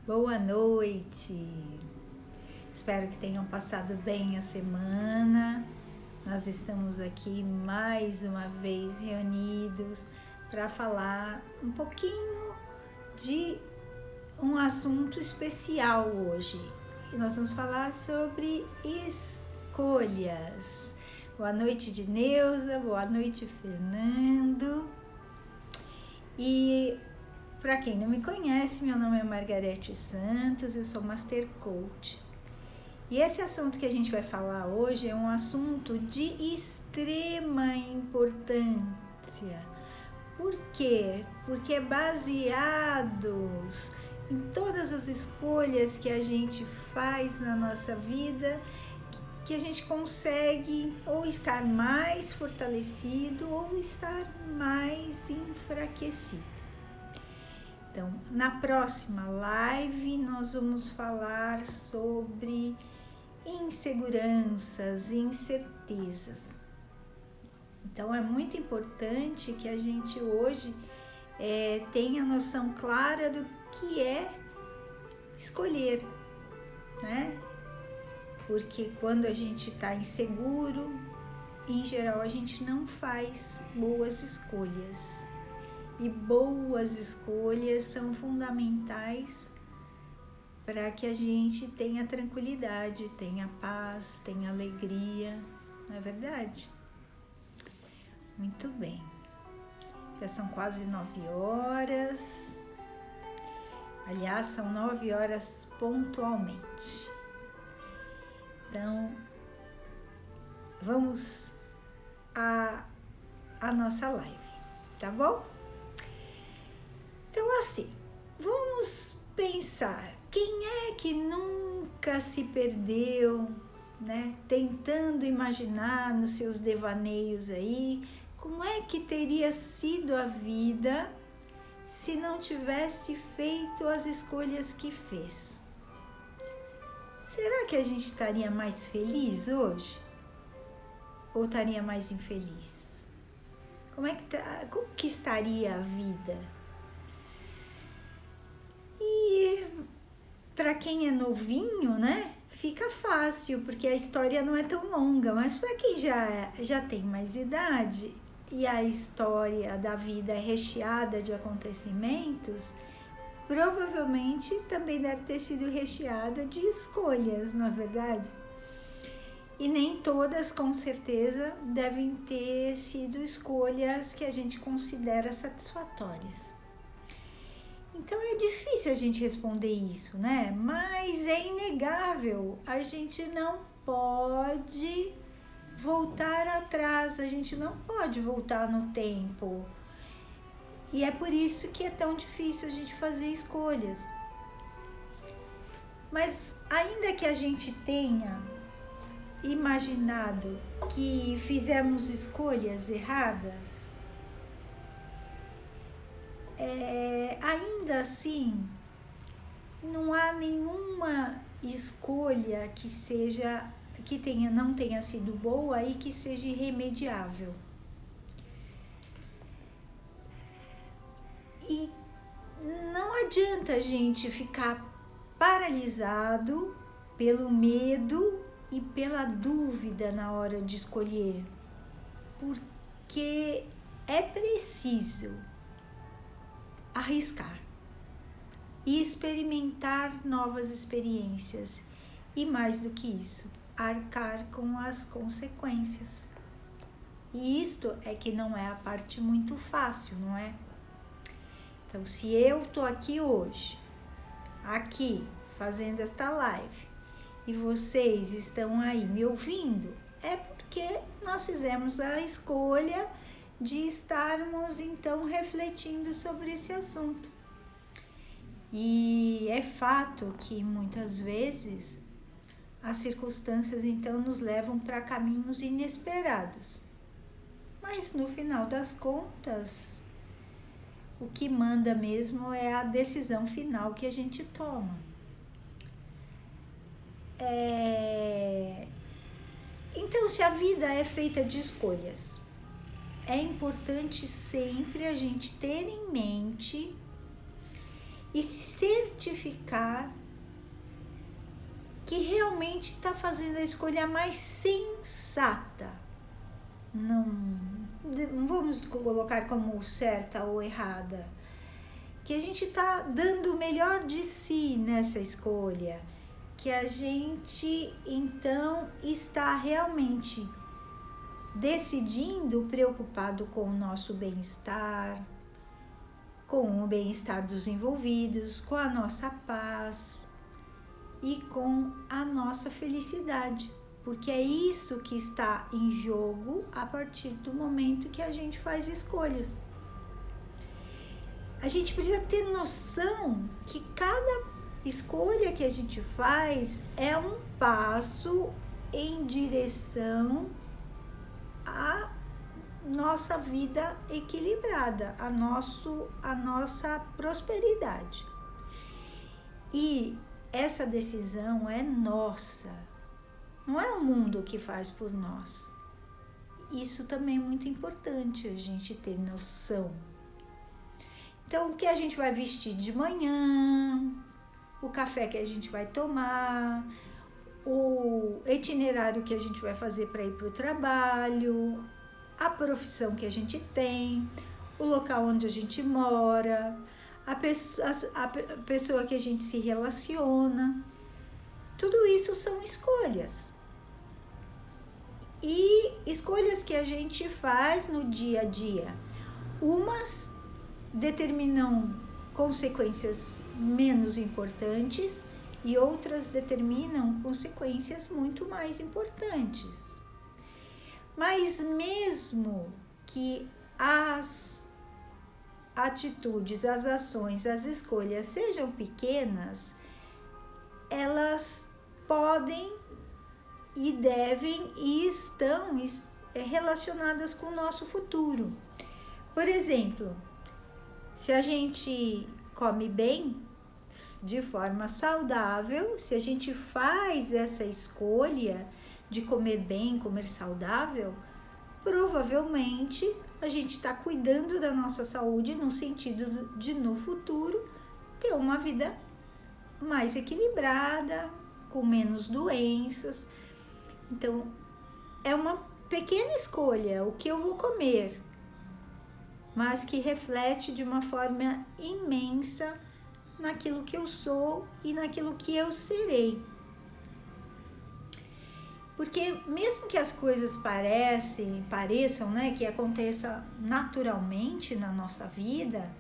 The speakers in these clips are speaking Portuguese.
Boa noite! Espero que tenham passado bem a semana. Nós estamos aqui mais uma vez reunidos para falar um pouquinho de um assunto especial hoje. E nós vamos falar sobre escolhas. Boa noite, Dineuza, boa noite, Fernando. E para quem não me conhece, meu nome é Margarete Santos, eu sou Master Coach. E esse assunto que a gente vai falar hoje é um assunto de extrema importância. Por quê? Porque é baseados em todas as escolhas que a gente faz na nossa vida, que a gente consegue ou estar mais fortalecido ou estar mais enfraquecido. Então, na próxima live, nós vamos falar sobre inseguranças e incertezas. Então, é muito importante que a gente hoje tenha noção clara do que é escolher, né? Porque quando a gente está inseguro, em geral, a gente não faz boas escolhas. E boas escolhas são fundamentais para que a gente tenha tranquilidade, tenha paz, tenha alegria, não é verdade? Muito bem. Já são quase 9 horas. Aliás, são 9 horas pontualmente. Então, vamos à nossa live, tá bom? Então, assim, vamos pensar, quem é que nunca se perdeu, né? Tentando imaginar nos seus devaneios aí, como é que teria sido a vida se não tivesse feito as escolhas que fez? Será que a gente estaria mais feliz hoje? Ou estaria mais infeliz? Como que estaria a vida? E para quem é novinho, né, fica fácil, porque a história não é tão longa, mas para quem já tem mais idade e a história da vida é recheada de acontecimentos, provavelmente também deve ter sido recheada de escolhas, não é verdade? E nem todas, com certeza, devem ter sido escolhas que a gente considera satisfatórias. Então é difícil a gente responder isso, né? Mas é inegável, a gente não pode voltar atrás, a gente não pode voltar no tempo. E é por isso que é tão difícil a gente fazer escolhas. Mas ainda que a gente tenha imaginado que fizemos escolhas erradas, ainda assim, não há nenhuma escolha que não tenha sido boa e que seja irremediável. E não adianta a gente ficar paralisado pelo medo e pela dúvida na hora de escolher, porque é preciso arriscar e experimentar novas experiências e, mais do que isso, arcar com as consequências. E isto é que não é a parte muito fácil, não é? Então, se eu tô aqui hoje, fazendo esta live, e vocês estão aí me ouvindo, é porque nós fizemos a escolha de estarmos, então, refletindo sobre esse assunto. E é fato que, muitas vezes, as circunstâncias, então, nos levam para caminhos inesperados. Mas, no final das contas, o que manda mesmo é a decisão final que a gente toma. Então, se a vida é feita de escolhas, é importante sempre a gente ter em mente e se certificar que realmente está fazendo a escolha mais sensata. Não vamos colocar como certa ou errada. Que a gente está dando o melhor de si nessa escolha. Que a gente, então, está realmente decidindo, preocupado com o nosso bem-estar, com o bem-estar dos envolvidos, com a nossa paz e com a nossa felicidade, porque é isso que está em jogo a partir do momento que a gente faz escolhas. A gente precisa ter noção que cada escolha que a gente faz é um passo em direção à nossa vida equilibrada, a nossa prosperidade. E essa decisão é nossa, não é o mundo que faz por nós. Isso também é muito importante a gente ter noção. Então, o que a gente vai vestir de manhã, o café que a gente vai tomar, o itinerário que a gente vai fazer para ir para o trabalho, a profissão que a gente tem, o local onde a gente mora, a pessoa que a gente se relaciona. Tudo isso são escolhas. E escolhas que a gente faz no dia a dia. Umas determinam consequências menos importantes e outras determinam consequências muito mais importantes. Mas mesmo que as atitudes, as ações, as escolhas sejam pequenas, elas podem e devem e estão relacionadas com o nosso futuro. Por exemplo, se a gente come bem, de forma saudável, se a gente faz essa escolha de comer bem, comer saudável, provavelmente a gente está cuidando da nossa saúde no sentido de, no futuro, ter uma vida mais equilibrada, com menos doenças. Então, é uma pequena escolha o que eu vou comer, mas que reflete de uma forma imensa naquilo que eu sou e naquilo que eu serei. Porque mesmo que as coisas pareçam, né, que aconteça naturalmente na nossa vida,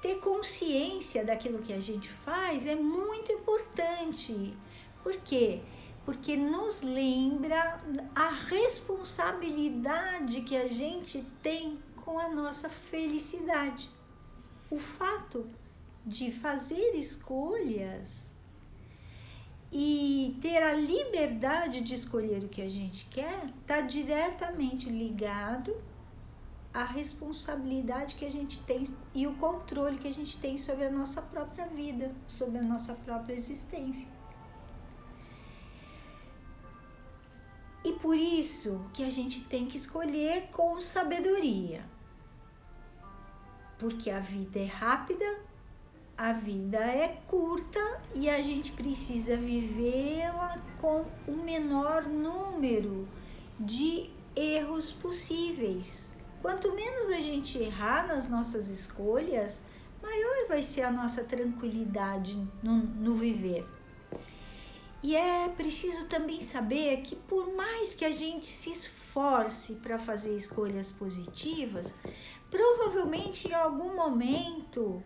ter consciência daquilo que a gente faz é muito importante. Por quê? Porque nos lembra a responsabilidade que a gente tem com a nossa felicidade. O fato de fazer escolhas e ter a liberdade de escolher o que a gente quer está diretamente ligado à responsabilidade que a gente tem e o controle que a gente tem sobre a nossa própria vida, sobre a nossa própria existência. E por isso que a gente tem que escolher com sabedoria. Porque a vida é rápida, a vida é curta e a gente precisa vivê-la com o menor número de erros possíveis. Quanto menos a gente errar nas nossas escolhas, maior vai ser a nossa tranquilidade no viver. E é preciso também saber que por mais que a gente se esforce para fazer escolhas positivas, provavelmente em algum momento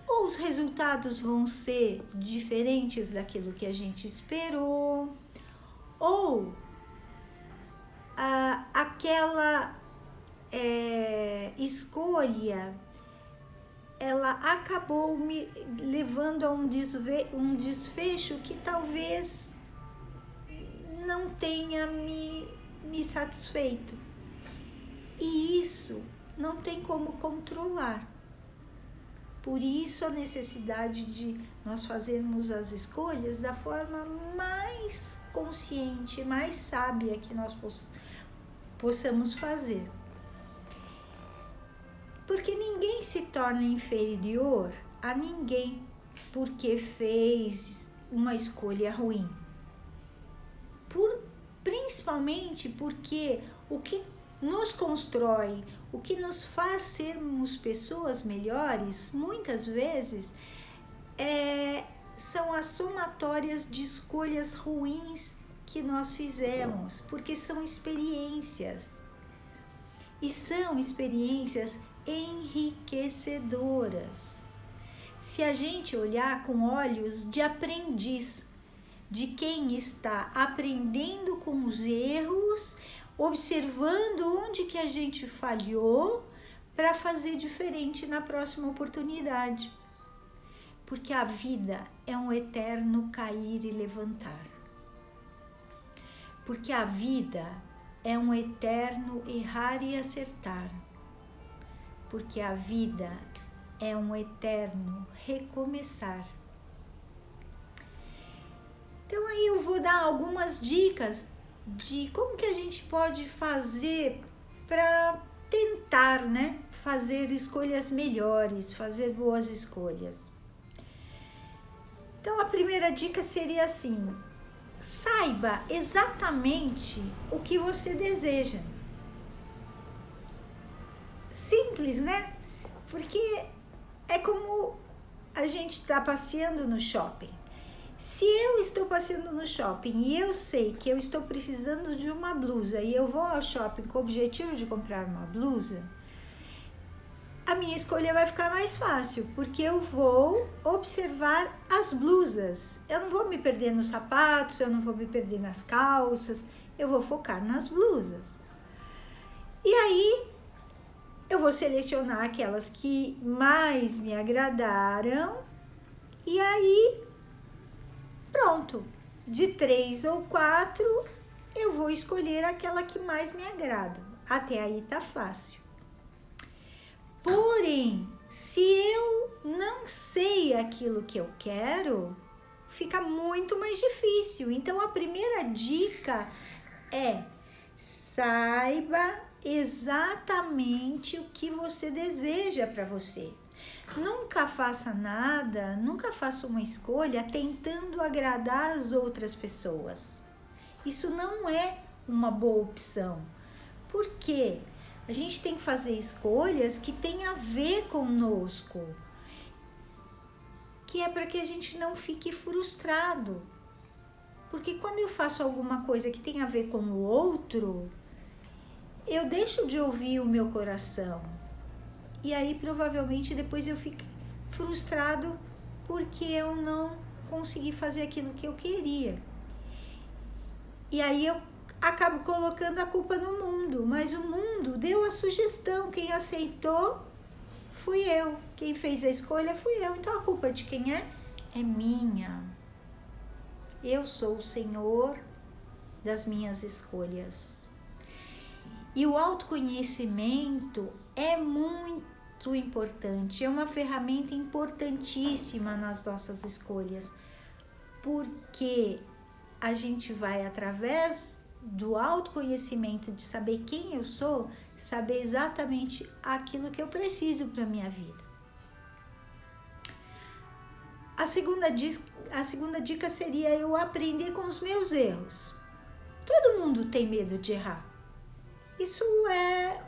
ou os resultados vão ser diferentes daquilo que a gente esperou, ou aquela escolha ela acabou me levando a um desfecho que talvez não tenha me satisfeito. E isso não tem como controlar. Por isso a necessidade de nós fazermos as escolhas da forma mais consciente, mais sábia que nós possamos fazer. Porque ninguém se torna inferior a ninguém porque fez uma escolha ruim. Principalmente porque o que nos constrói, o que nos faz sermos pessoas melhores, muitas vezes, são as somatórias de escolhas ruins que nós fizemos, porque são experiências. E são experiências enriquecedoras. Se a gente olhar com olhos de aprendiz, de quem está aprendendo com os erros, observando onde que a gente falhou para fazer diferente na próxima oportunidade. Porque a vida é um eterno cair e levantar. Porque a vida é um eterno errar e acertar. Porque a vida é um eterno recomeçar. Então aí eu vou dar algumas dicas de como que a gente pode fazer para tentar, né, fazer escolhas melhores, fazer boas escolhas. Então a primeira dica seria assim: saiba exatamente o que você deseja. Simples, né? Porque é como a gente está passeando no shopping. Se eu estou passeando no shopping e eu sei que eu estou precisando de uma blusa e eu vou ao shopping com o objetivo de comprar uma blusa, a minha escolha vai ficar mais fácil, porque eu vou observar as blusas. Eu não vou me perder nos sapatos, eu não vou me perder nas calças, eu vou focar nas blusas. E aí, eu vou selecionar aquelas que mais me agradaram e aí, pronto. De 3 ou 4, eu vou escolher aquela que mais me agrada. Até aí tá fácil. Porém, se eu não sei aquilo que eu quero, fica muito mais difícil. Então, a primeira dica é: saiba exatamente o que você deseja para você. Nunca faça nada, nunca faça uma escolha tentando agradar as outras pessoas. Isso não é uma boa opção. Por quê? A gente tem que fazer escolhas que têm a ver conosco, que é para que a gente não fique frustrado. Porque quando eu faço alguma coisa que tem a ver com o outro, eu deixo de ouvir o meu coração. E aí provavelmente depois eu fico frustrado porque eu não consegui fazer aquilo que eu queria. E aí eu acabo colocando a culpa no mundo, mas o mundo deu a sugestão, quem aceitou fui eu, quem fez a escolha fui eu, então a culpa de quem é? É minha. Eu sou o Senhor das minhas escolhas. E o autoconhecimento é muito importante, é uma ferramenta importantíssima nas nossas escolhas, porque a gente vai, através do autoconhecimento, de saber quem eu sou, saber exatamente aquilo que eu preciso para a minha vida. A segunda dica seria eu aprender com os meus erros. Todo mundo tem medo de errar. Isso é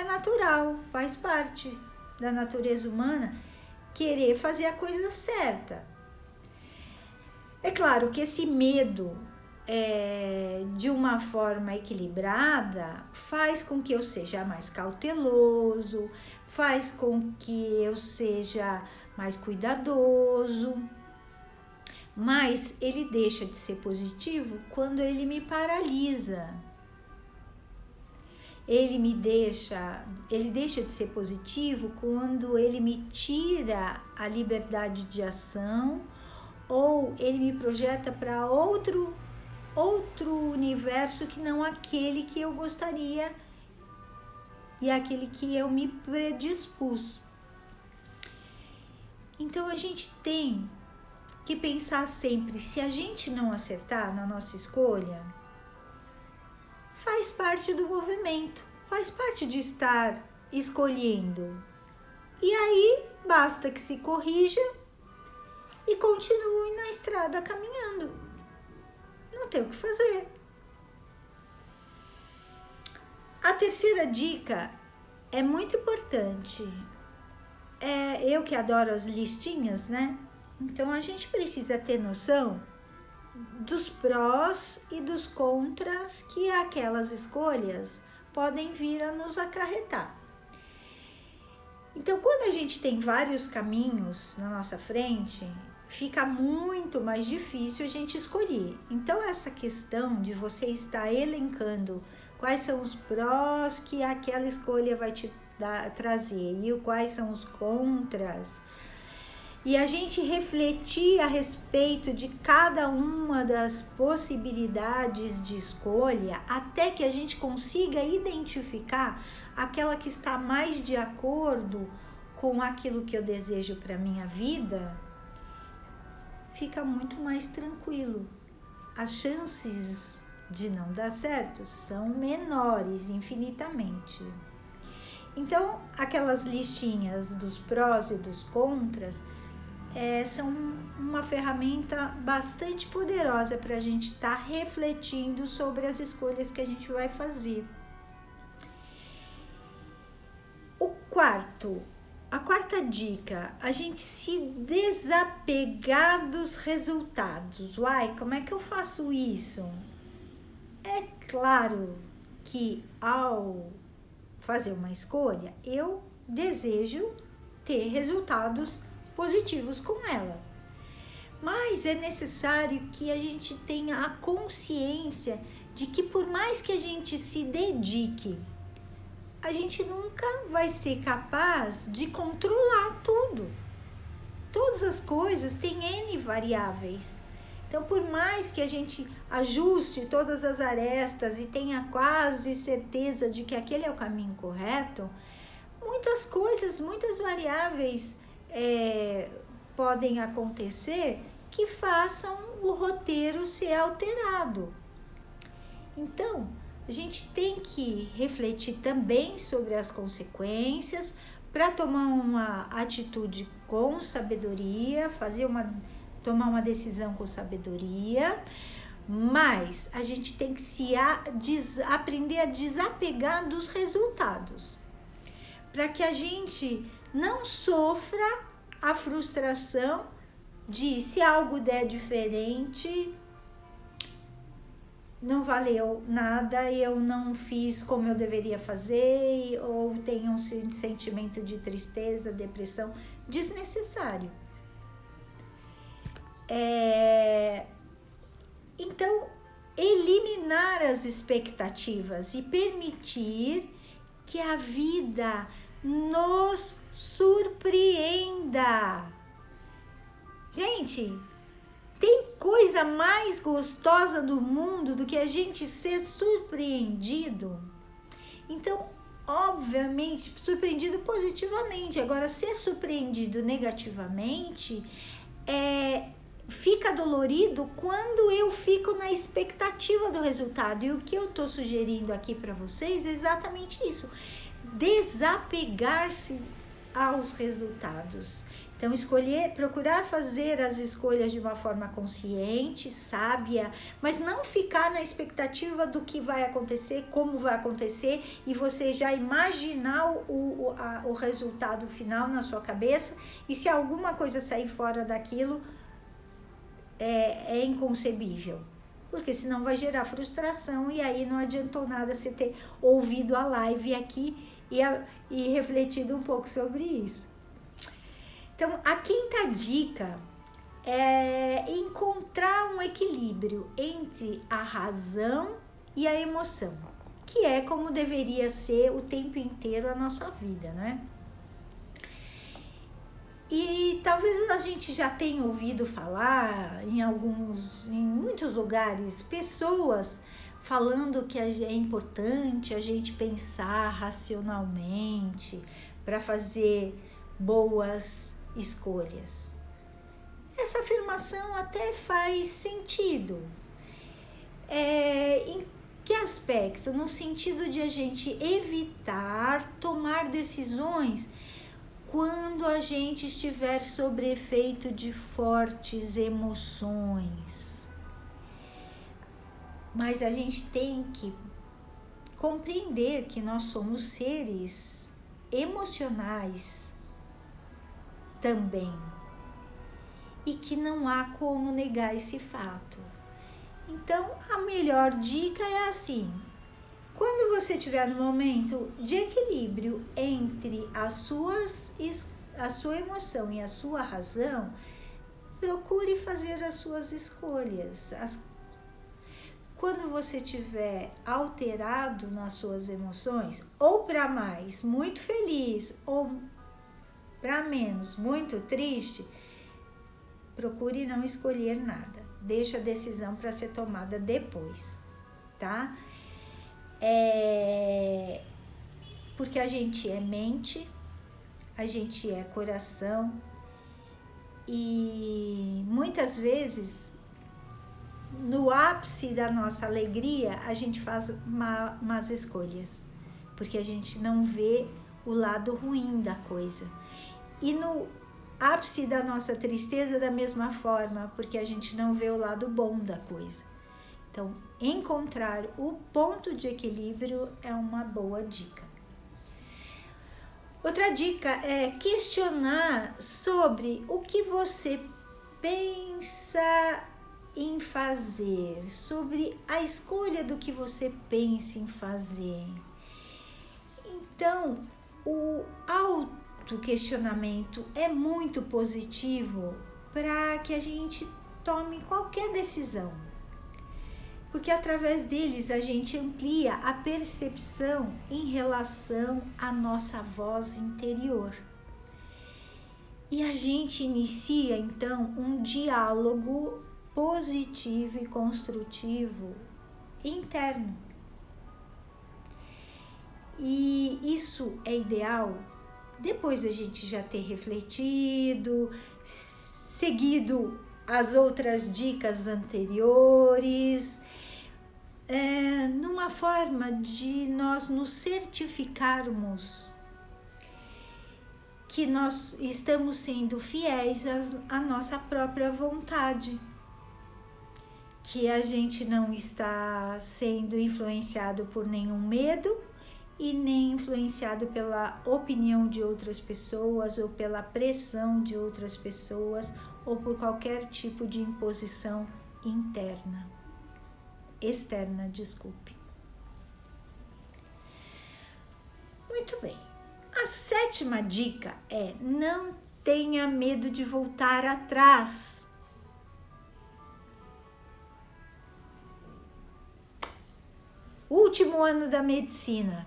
natural, faz parte da natureza humana querer fazer a coisa certa. É claro que esse medo, de uma forma equilibrada, faz com que eu seja mais cauteloso, faz com que eu seja mais cuidadoso, mas ele deixa de ser positivo quando ele me paralisa. Ele deixa de ser positivo quando ele me tira a liberdade de ação, ou ele me projeta para outro universo que não aquele que eu gostaria e aquele que eu me predispus. Então a gente tem que pensar sempre, se a gente não acertar na nossa escolha, faz parte do movimento, faz parte de estar escolhendo. E aí, basta que se corrija e continue na estrada caminhando. Não tem o que fazer. A terceira dica é muito importante. Eu que adoro as listinhas, né? Então, a gente precisa ter noção dos prós e dos contras que aquelas escolhas podem vir a nos acarretar. Então, quando a gente tem vários caminhos na nossa frente, fica muito mais difícil a gente escolher. Então, essa questão de você estar elencando quais são os prós que aquela escolha vai te trazer e quais são os contras, e a gente refletir a respeito de cada uma das possibilidades de escolha, até que a gente consiga identificar aquela que está mais de acordo com aquilo que eu desejo para a minha vida, fica muito mais tranquilo. As chances de não dar certo são menores, infinitamente. Então, aquelas listinhas dos prós e dos contras são uma ferramenta bastante poderosa para a gente estar refletindo sobre as escolhas que a gente vai fazer. A quarta dica, a gente se desapegar dos resultados. Uai, como é que eu faço isso? É claro que ao fazer uma escolha, eu desejo ter resultados positivos com ela. Mas é necessário que a gente tenha a consciência de que por mais que a gente se dedique, a gente nunca vai ser capaz de controlar tudo. Todas as coisas têm N variáveis. Então, por mais que a gente ajuste todas as arestas e tenha quase certeza de que aquele é o caminho correto, muitas coisas, muitas variáveis podem acontecer que façam o roteiro ser alterado. Então, a gente tem que refletir também sobre as consequências para tomar uma atitude com sabedoria, tomar uma decisão com sabedoria, mas a gente tem que aprender a desapegar dos resultados, para que a gente não sofra a frustração de se algo der diferente, não valeu nada, eu não fiz como eu deveria fazer, ou tenho um sentimento de tristeza, depressão, desnecessário. Então, eliminar as expectativas e permitir que a vida nos surpreenda. Gente, tem coisa mais gostosa do mundo do que a gente ser surpreendido? Então, obviamente, surpreendido positivamente. Agora, ser surpreendido negativamente fica dolorido quando eu fico na expectativa do resultado. E o que eu estou sugerindo aqui para vocês é exatamente isso: desapegar-se aos resultados. Então, procurar fazer as escolhas de uma forma consciente, sábia, mas não ficar na expectativa do que vai acontecer, como vai acontecer, e você já imaginar o resultado final na sua cabeça, e se alguma coisa sair fora daquilo, é inconcebível, porque senão vai gerar frustração, e aí não adiantou nada você ter ouvido a live aqui e refletido um pouco sobre isso. Então, a quinta dica é encontrar um equilíbrio entre a razão e a emoção, que é como deveria ser o tempo inteiro a nossa vida, né? E talvez a gente já tenha ouvido falar em muitos lugares, pessoas falando que é importante a gente pensar racionalmente para fazer boas escolhas. Essa afirmação até faz sentido. Que aspecto? No sentido de a gente evitar tomar decisões quando a gente estiver sob efeito de fortes emoções. Mas a gente tem que compreender que nós somos seres emocionais também e que não há como negar esse fato. Então, a melhor dica é assim: quando você estiver no momento de equilíbrio entre a sua emoção e a sua razão, procure fazer as suas escolhas. Quando você estiver alterado nas suas emoções, ou para mais, muito feliz, ou para menos, muito triste, procure não escolher nada. Deixa a decisão para ser tomada depois, tá? Porque a gente é mente, a gente é coração e muitas vezes no ápice da nossa alegria a gente faz más escolhas, porque a gente não vê o lado ruim da coisa. E no ápice da nossa tristeza da mesma forma, porque a gente não vê o lado bom da coisa. Então, encontrar o ponto de equilíbrio é uma boa dica. Outra dica é questionar sobre o que você pensa em fazer, sobre a escolha do que você pensa em fazer. Então, o autoquestionamento é muito positivo para que a gente tome qualquer decisão, porque através deles a gente amplia a percepção em relação à nossa voz interior. E a gente inicia então um diálogo positivo e construtivo interno. E isso é ideal depois da gente já ter refletido, seguido as outras dicas anteriores, numa forma de nós nos certificarmos que nós estamos sendo fiéis à nossa própria vontade, que a gente não está sendo influenciado por nenhum medo e nem influenciado pela opinião de outras pessoas ou pela pressão de outras pessoas ou por qualquer tipo de imposição externa, desculpe. Muito bem. A 7ª dica é: não tenha medo de voltar atrás. Último ano da medicina.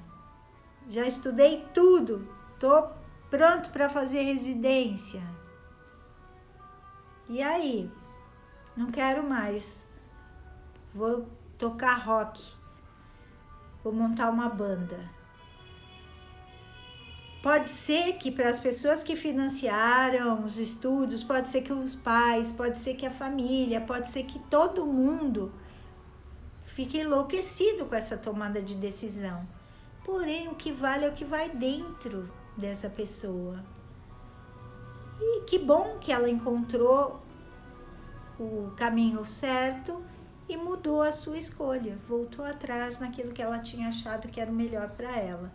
Já estudei tudo. Tô pronto para fazer residência. E aí? Não quero mais. Vou tocar rock. Vou montar uma banda. Pode ser que para as pessoas que financiaram os estudos, pode ser que os pais, pode ser que a família, pode ser que todo mundo fique enlouquecido com essa tomada de decisão. Porém, o que vale é o que vai dentro dessa pessoa. E que bom que ela encontrou o caminho certo e mudou a sua escolha, voltou atrás naquilo que ela tinha achado que era o melhor para ela.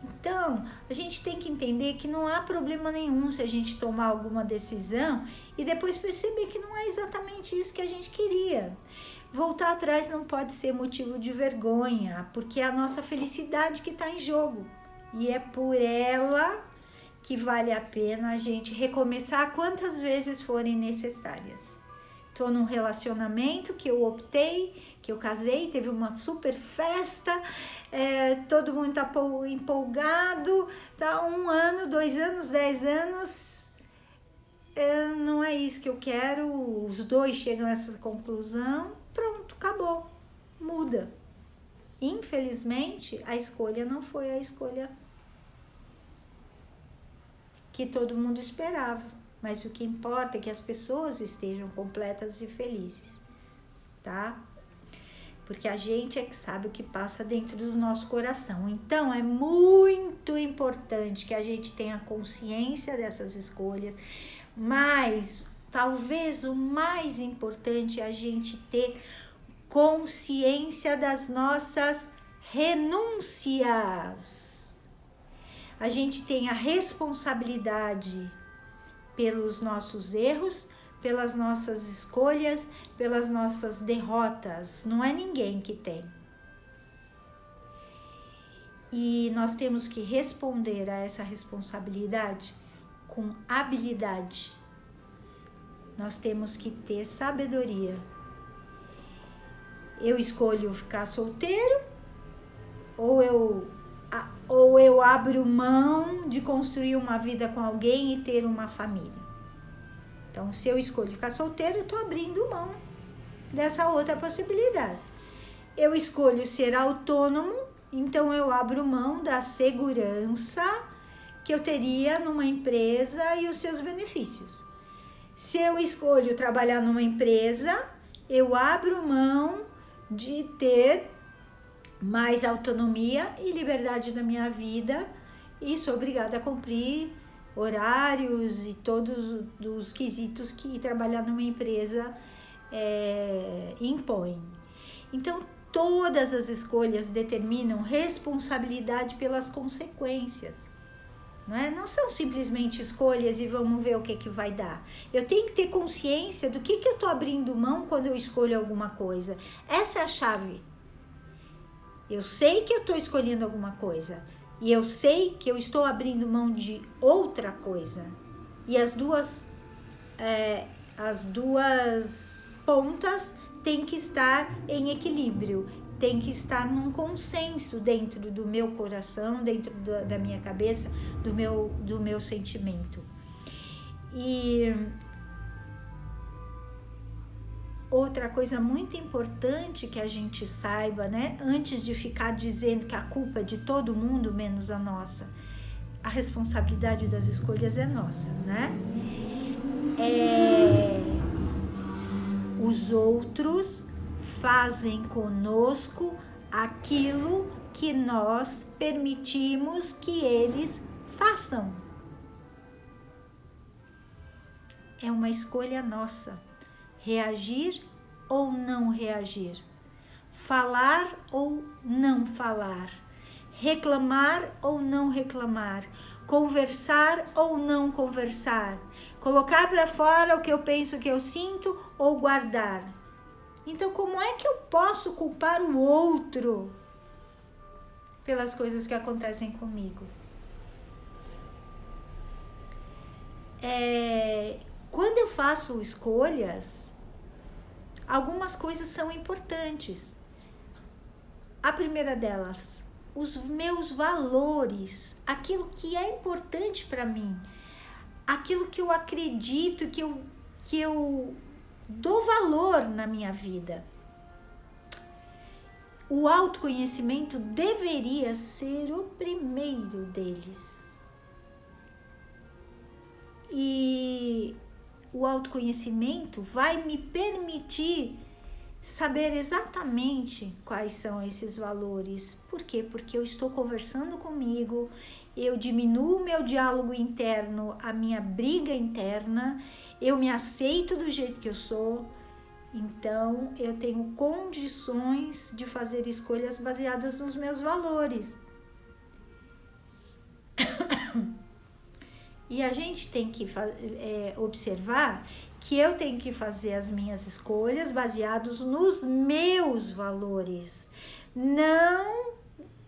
Então, a gente tem que entender que não há problema nenhum se a gente tomar alguma decisão e depois perceber que não é exatamente isso que a gente queria. Voltar atrás não pode ser motivo de vergonha, porque é a nossa felicidade que está em jogo. E é por ela que vale a pena a gente recomeçar quantas vezes forem necessárias. Estou num relacionamento que eu optei, que eu casei, teve uma super festa, todo mundo tá empolgado, tá 1 ano, 2 anos, 10 anos, não é isso que eu quero, os dois chegam a essa conclusão, pronto, acabou, muda. Infelizmente, a escolha não foi a escolha que todo mundo esperava, mas o que importa é que as pessoas estejam completas e felizes, tá? porque a gente é que sabe o que passa dentro do nosso coração. Então, é muito importante que a gente tenha consciência dessas escolhas, mas talvez o mais importante é a gente ter consciência das nossas renúncias. A gente tem a responsabilidade pelos nossos erros, pelas nossas escolhas, pelas nossas derrotas. Não é ninguém que tem. E nós temos que responder a essa responsabilidade com habilidade. Nós temos que ter sabedoria. Eu escolho ficar solteiro ou eu abro mão de construir uma vida com alguém e ter uma família. Então, se eu escolho ficar solteiro, eu estou abrindo mão dessa outra possibilidade. Eu escolho ser autônomo, então eu abro mão da segurança que eu teria numa empresa e os seus benefícios. Se eu escolho trabalhar numa empresa, eu abro mão de ter mais autonomia e liberdade na minha vida e sou obrigada a cumprir horários e todos os quesitos que trabalhar numa empresa impõe. Então, todas as escolhas determinam responsabilidade pelas consequências. Não são simplesmente escolhas e vamos ver o que vai dar. Eu tenho que ter consciência do que eu estou abrindo mão quando eu escolho alguma coisa. Essa é a chave. Eu sei que eu estou escolhendo alguma coisa e eu sei que eu estou abrindo mão de outra coisa. E as duas pontas têm que estar em equilíbrio. Tem que estar num consenso dentro do meu coração, dentro da minha cabeça, do meu sentimento. E outra coisa muito importante que a gente saiba, antes de ficar dizendo que a culpa é de todo mundo, menos a nossa, a responsabilidade das escolhas é nossa, Os outros fazem conosco aquilo que nós permitimos que eles façam. É uma escolha nossa. Reagir ou não reagir. Falar ou não falar. Reclamar ou não reclamar. Conversar ou não conversar. Colocar para fora o que eu penso, que eu sinto ou guardar. Então, como é que eu posso culpar o outro pelas coisas que acontecem comigo? Quando eu faço escolhas, algumas coisas são importantes. A primeira delas, os meus valores, aquilo que é importante para mim, aquilo que eu acredito, que eu dou valor na minha vida. O autoconhecimento deveria ser o primeiro deles. E o autoconhecimento vai me permitir saber exatamente quais são esses valores. Por quê? Porque eu estou conversando comigo, eu diminuo o meu diálogo interno, a minha briga interna, eu me aceito do jeito que eu sou, então eu tenho condições de fazer escolhas baseadas nos meus valores. E a gente tem que observar que eu tenho que fazer as minhas escolhas baseadas nos meus valores, não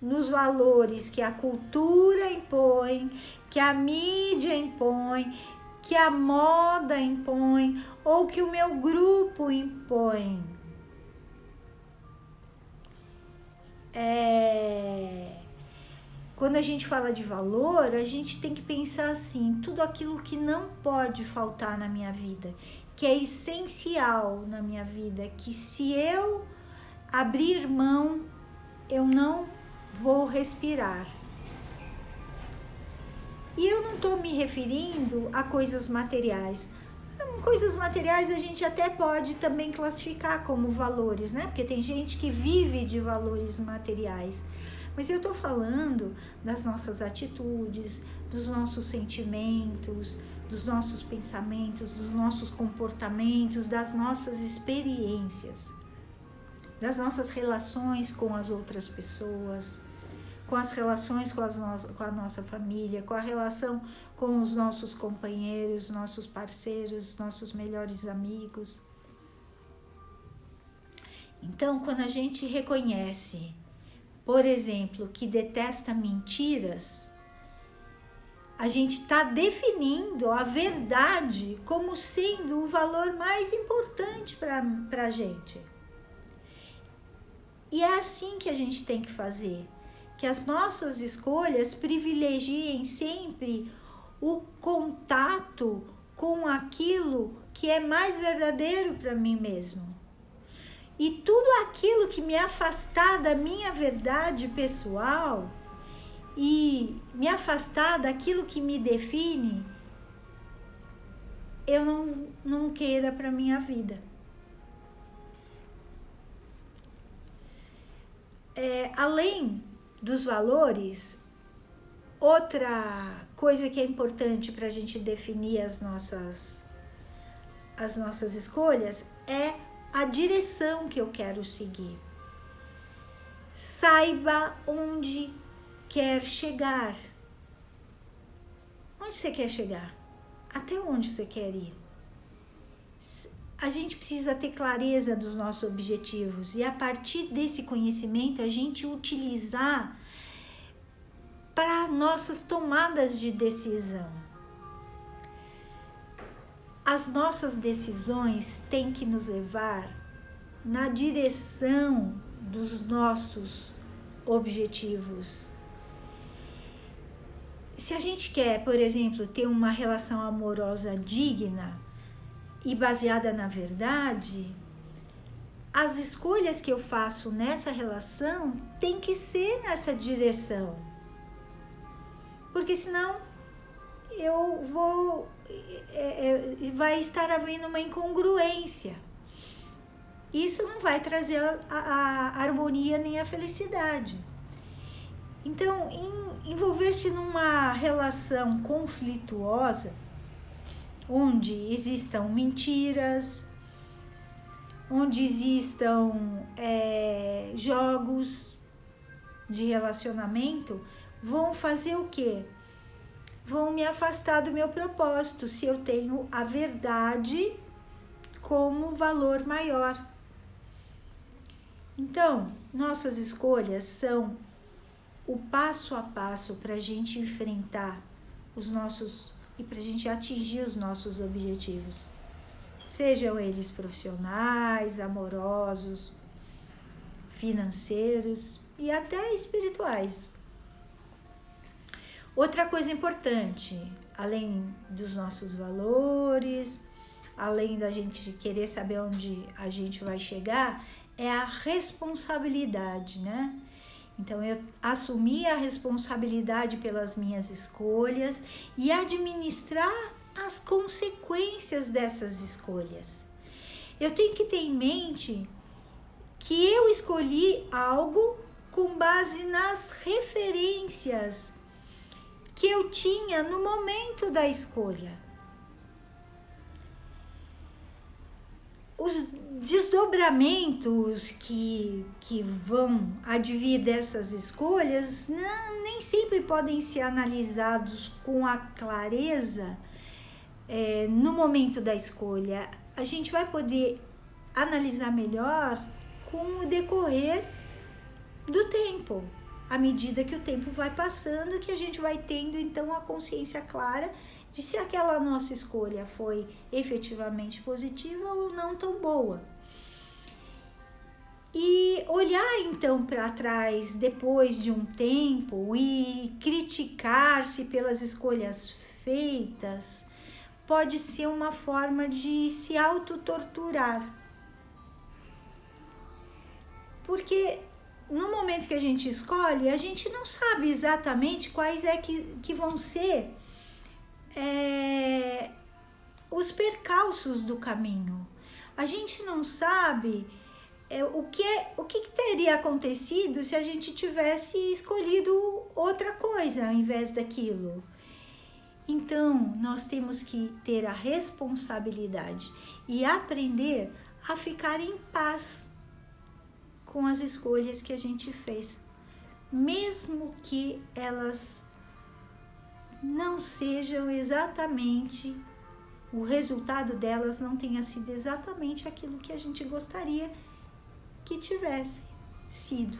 nos valores que a cultura impõe, que a mídia impõe, que a moda impõe ou que o meu grupo impõe. Quando a gente fala de valor, a gente tem que pensar assim, tudo aquilo que não pode faltar na minha vida, que é essencial na minha vida, que se eu abrir mão, eu não vou respirar. E eu não estou me referindo a coisas materiais. coisas materiais a gente até pode também classificar como valores, né? Porque tem gente que vive de valores materiais. Mas eu tô falando das nossas atitudes, dos nossos sentimentos, dos nossos pensamentos, dos nossos comportamentos, das nossas experiências, das nossas relações com as outras pessoas, com as relações com a nossa família, com a relação com os nossos companheiros, nossos parceiros, nossos melhores amigos. Então, quando a gente reconhece, por exemplo, que detesta mentiras, a gente está definindo a verdade como sendo o valor mais importante para a gente. E é assim que a gente tem que fazer, que as nossas escolhas privilegiem sempre o contato com aquilo que é mais verdadeiro para mim mesmo. E tudo aquilo que me afastar da minha verdade pessoal e me afastar daquilo que me define, eu não queira para minha vida. Além dos valores, outra coisa que é importante para a gente definir as nossas escolhas é a direção que eu quero seguir. Saiba onde quer chegar. Onde você quer chegar? Até onde você quer ir? A gente precisa ter clareza dos nossos objetivos e a partir desse conhecimento a gente utilizar para nossas tomadas de decisão. As nossas decisões têm que nos levar na direção dos nossos objetivos. Se a gente quer, por exemplo, ter uma relação amorosa digna e baseada na verdade, as escolhas que eu faço nessa relação tem que ser nessa direção. Porque senão eu vai estar havendo uma incongruência. Isso não vai trazer a harmonia nem a felicidade. Então, envolver-se numa relação conflituosa, onde existam mentiras, onde existam jogos de relacionamento, vão fazer o quê? Vão me afastar do meu propósito, se eu tenho a verdade como valor maior. Então, nossas escolhas são o passo a passo para a gente enfrentar os nossos e para a gente atingir os nossos objetivos. Sejam eles profissionais, amorosos, financeiros e até espirituais. Outra coisa importante, além dos nossos valores, além da gente querer saber onde a gente vai chegar, é a responsabilidade, né? Então, eu assumir a responsabilidade pelas minhas escolhas e administrar as consequências dessas escolhas. Eu tenho que ter em mente que eu escolhi algo com base nas referências que eu tinha no momento da escolha. Os desdobramentos que vão advir dessas escolhas nem sempre podem ser analisados com a clareza no momento da escolha. A gente vai poder analisar melhor com o decorrer do tempo. À medida que o tempo vai passando, que a gente vai tendo então a consciência clara de se aquela nossa escolha foi efetivamente positiva ou não tão boa. E olhar então para trás depois de um tempo e criticar-se pelas escolhas feitas pode ser uma forma de se autotorturar. Porque no momento que a gente escolhe, a gente não sabe exatamente quais que vão ser os percalços do caminho. A gente não sabe o que teria acontecido se a gente tivesse escolhido outra coisa ao invés daquilo. Então, nós temos que ter a responsabilidade e aprender a ficar em paz com as escolhas que a gente fez, mesmo que elas não sejam exatamente, o resultado delas não tenha sido exatamente aquilo que a gente gostaria que tivesse sido.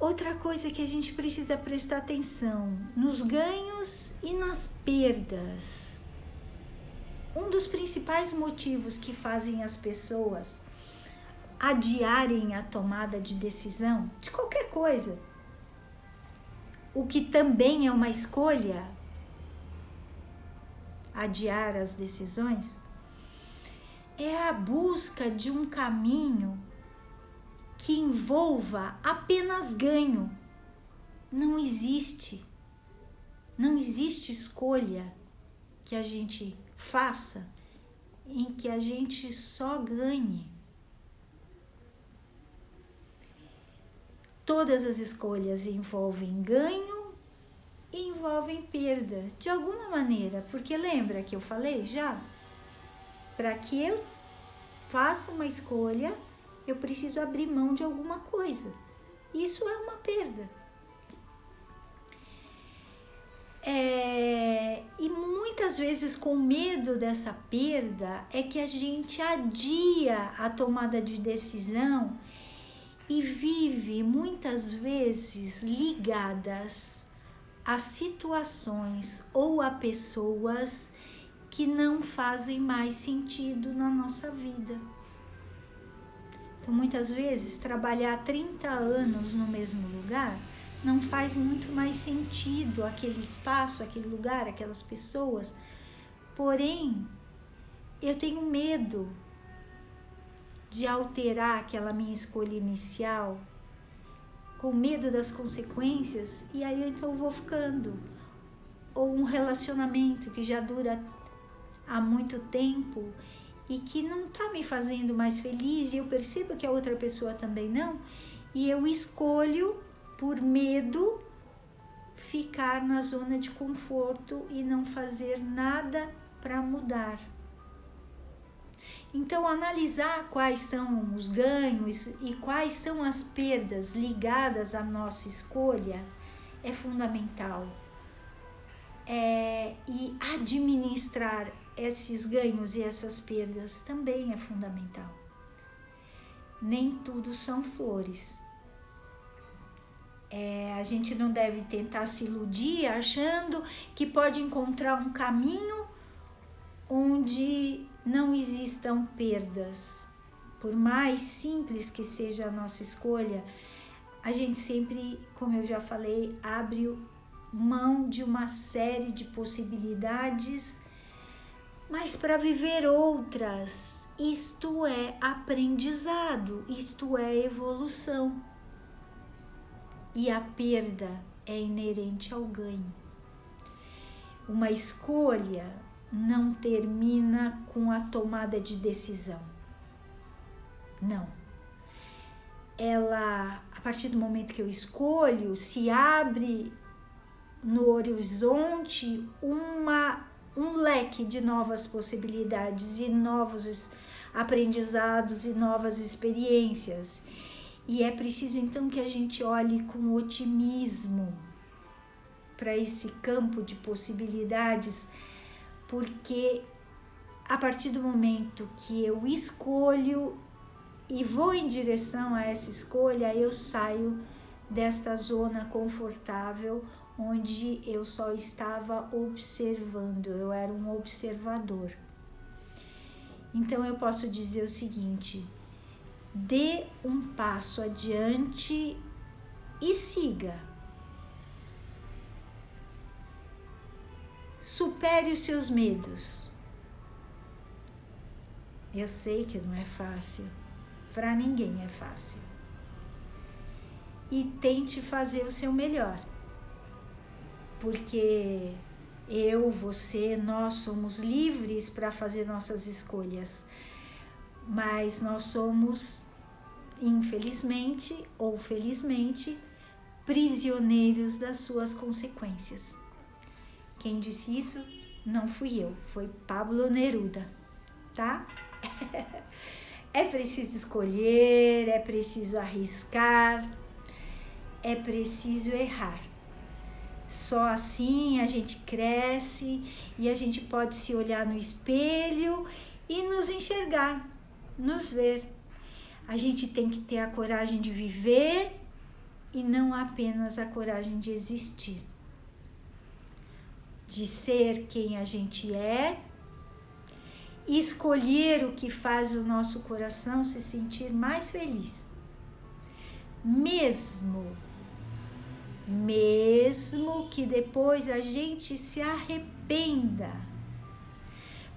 Outra coisa que a gente precisa prestar atenção nos ganhos e nas perdas. Um dos principais motivos que fazem as pessoas adiarem a tomada de decisão de qualquer coisa, o que também é uma escolha, adiar as decisões, é a busca de um caminho que envolva apenas ganho. Não existe escolha que a gente faça em que a gente só ganhe. Todas as escolhas envolvem ganho e envolvem perda, de alguma maneira, porque lembra que eu falei já? Para que eu faça uma escolha, eu preciso abrir mão de alguma coisa. Isso é uma perda. E muitas vezes, com medo dessa perda, é que a gente adia a tomada de decisão e vive muitas vezes ligadas a situações ou a pessoas que não fazem mais sentido na nossa vida. Então, muitas vezes, trabalhar 30 anos no mesmo lugar não faz muito mais sentido, aquele espaço, aquele lugar, aquelas pessoas. Porém, eu tenho medo de alterar aquela minha escolha inicial, com medo das consequências, e aí então eu vou ficando. Ou um relacionamento que já dura há muito tempo e que não está me fazendo mais feliz, e eu percebo que a outra pessoa também não, e eu escolho, por medo, ficar na zona de conforto e não fazer nada para mudar. Então, analisar quais são os ganhos e quais são as perdas ligadas à nossa escolha é fundamental. E administrar esses ganhos e essas perdas também é fundamental. Nem tudo são flores. A gente não deve tentar se iludir achando que pode encontrar um caminho onde não existam perdas. Por mais simples que seja a nossa escolha, a gente sempre, como eu já falei, abre mão de uma série de possibilidades, mas para viver outras. Isto é aprendizado, isto é evolução. E a perda é inerente ao ganho. Uma escolha não termina com a tomada de decisão. Não. Ela, a partir do momento que eu escolho, se abre no horizonte um leque de novas possibilidades e novos aprendizados e novas experiências. E é preciso então que a gente olhe com otimismo para esse campo de possibilidades, porque a partir do momento que eu escolho e vou em direção a essa escolha, eu saio desta zona confortável onde eu só estava observando, eu era um observador. Então eu posso dizer o seguinte: dê um passo adiante e siga. Supere os seus medos. Eu sei que não é fácil, para ninguém é fácil. E tente fazer o seu melhor. porque eu, você, nós somos livres para fazer nossas escolhas, mas nós somos, infelizmente ou felizmente, prisioneiros das suas consequências. Quem disse isso não fui eu, foi Pablo Neruda, tá? É preciso escolher, é preciso arriscar, é preciso errar. Só assim a gente cresce e a gente pode se olhar no espelho e nos enxergar, nos ver. A gente tem que ter a coragem de viver e não apenas a coragem de existir. De ser quem a gente é, escolher o que faz o nosso coração se sentir mais feliz. Mesmo que depois a gente se arrependa,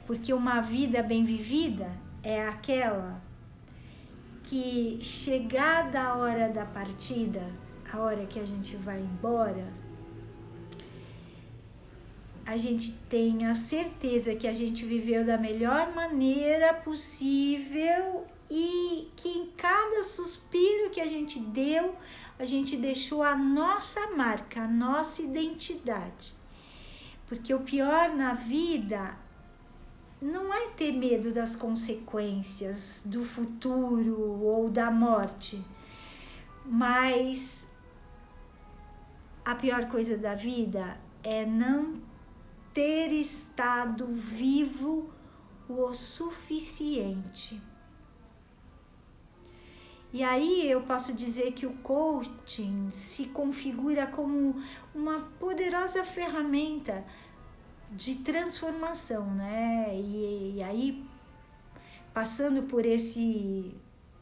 porque uma vida bem vivida é aquela que, chegada a hora da partida, a hora que a gente vai embora, a gente tem a certeza que a gente viveu da melhor maneira possível e que em cada suspiro que a gente deu, a gente deixou a nossa marca, a nossa identidade. Porque o pior na vida não é ter medo das consequências, do futuro ou da morte, mas a pior coisa da vida é não ter estado vivo o suficiente. E aí eu posso dizer que o coaching se configura como uma poderosa ferramenta de transformação, né? E aí, passando por esse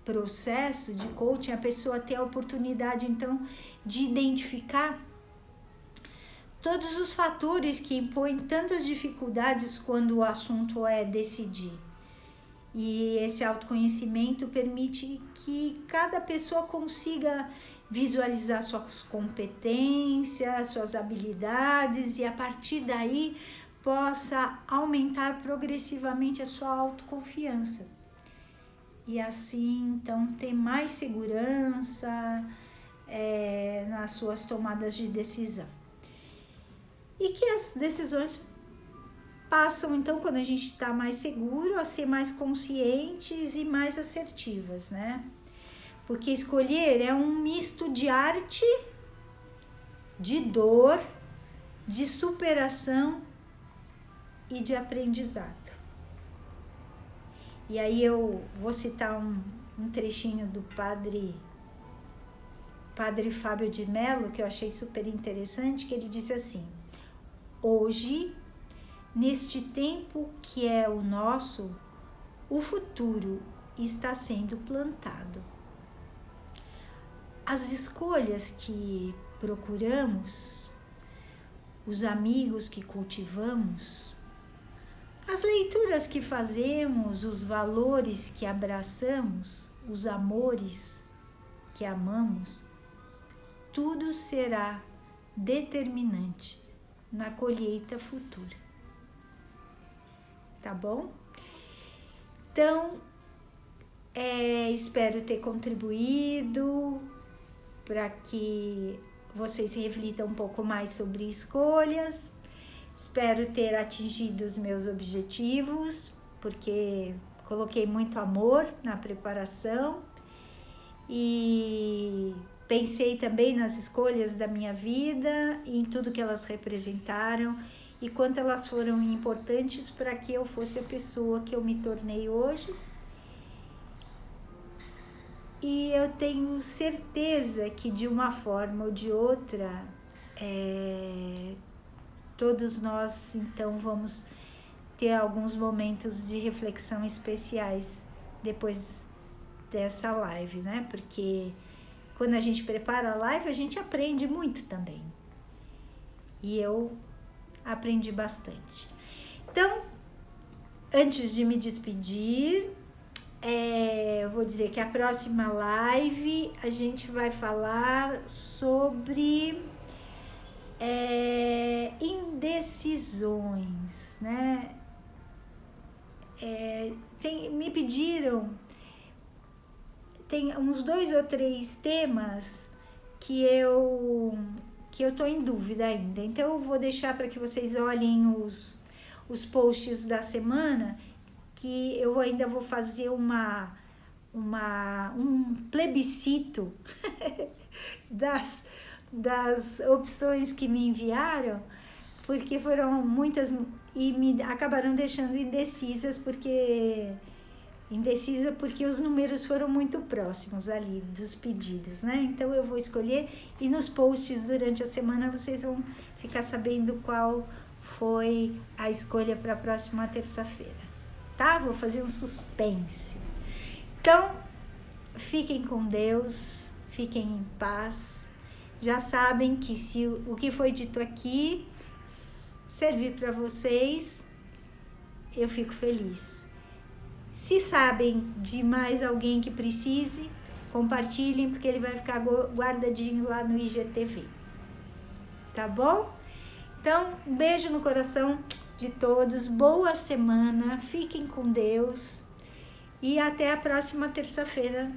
processo de coaching, a pessoa tem a oportunidade, então, de identificar todos os fatores que impõem tantas dificuldades quando o assunto é decidir. E esse autoconhecimento permite que cada pessoa consiga visualizar suas competências, suas habilidades e a partir daí possa aumentar progressivamente a sua autoconfiança. E assim, então, ter mais segurança nas suas tomadas de decisão. E que as decisões passam, então, quando a gente está mais seguro, a ser mais conscientes e mais assertivas, né? Porque escolher é um misto de arte, de dor, de superação e de aprendizado. E aí eu vou citar um trechinho do Padre Fábio de Mello, que eu achei super interessante, que ele disse assim: hoje, neste tempo que é o nosso, o futuro está sendo plantado. As escolhas que procuramos, os amigos que cultivamos, as leituras que fazemos, os valores que abraçamos, os amores que amamos, tudo será determinante na colheita futura. Tá bom? Então, espero ter contribuído para que vocês reflitam um pouco mais sobre escolhas. Espero ter atingido os meus objetivos, porque coloquei muito amor na preparação e pensei também nas escolhas da minha vida, em tudo que elas representaram e quanto elas foram importantes para que eu fosse a pessoa que eu me tornei hoje. E eu tenho certeza que de uma forma ou de outra, todos nós então vamos ter alguns momentos de reflexão especiais depois dessa live, né? Porque quando a gente prepara a live, a gente aprende muito também. E eu aprendi bastante. Então, antes de me despedir, eu vou dizer que a próxima live a gente vai falar sobre Indecisões, né? Me pediram, tem uns 2 ou 3 temas que eu tô em dúvida ainda. Então eu vou deixar para que vocês olhem os posts da semana, que eu ainda vou fazer um plebiscito das opções que me enviaram, porque foram muitas e me acabaram deixando indecisa porque os números foram muito próximos ali dos pedidos, né? Então eu vou escolher, e nos posts durante a semana vocês vão ficar sabendo qual foi a escolha para a próxima terça-feira, tá? Vou fazer um suspense. Então, fiquem com Deus, fiquem em paz. Já sabem que se o que foi dito aqui servir para vocês, eu fico feliz. Se sabem de mais alguém que precise, compartilhem, porque ele vai ficar guardadinho lá no IGTV. Tá bom? Então, um beijo no coração de todos, boa semana, fiquem com Deus e até a próxima terça-feira,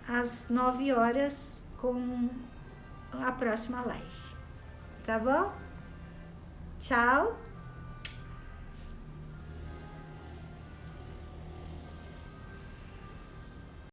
às 9 horas, com a próxima live. Tá bom? Tchau!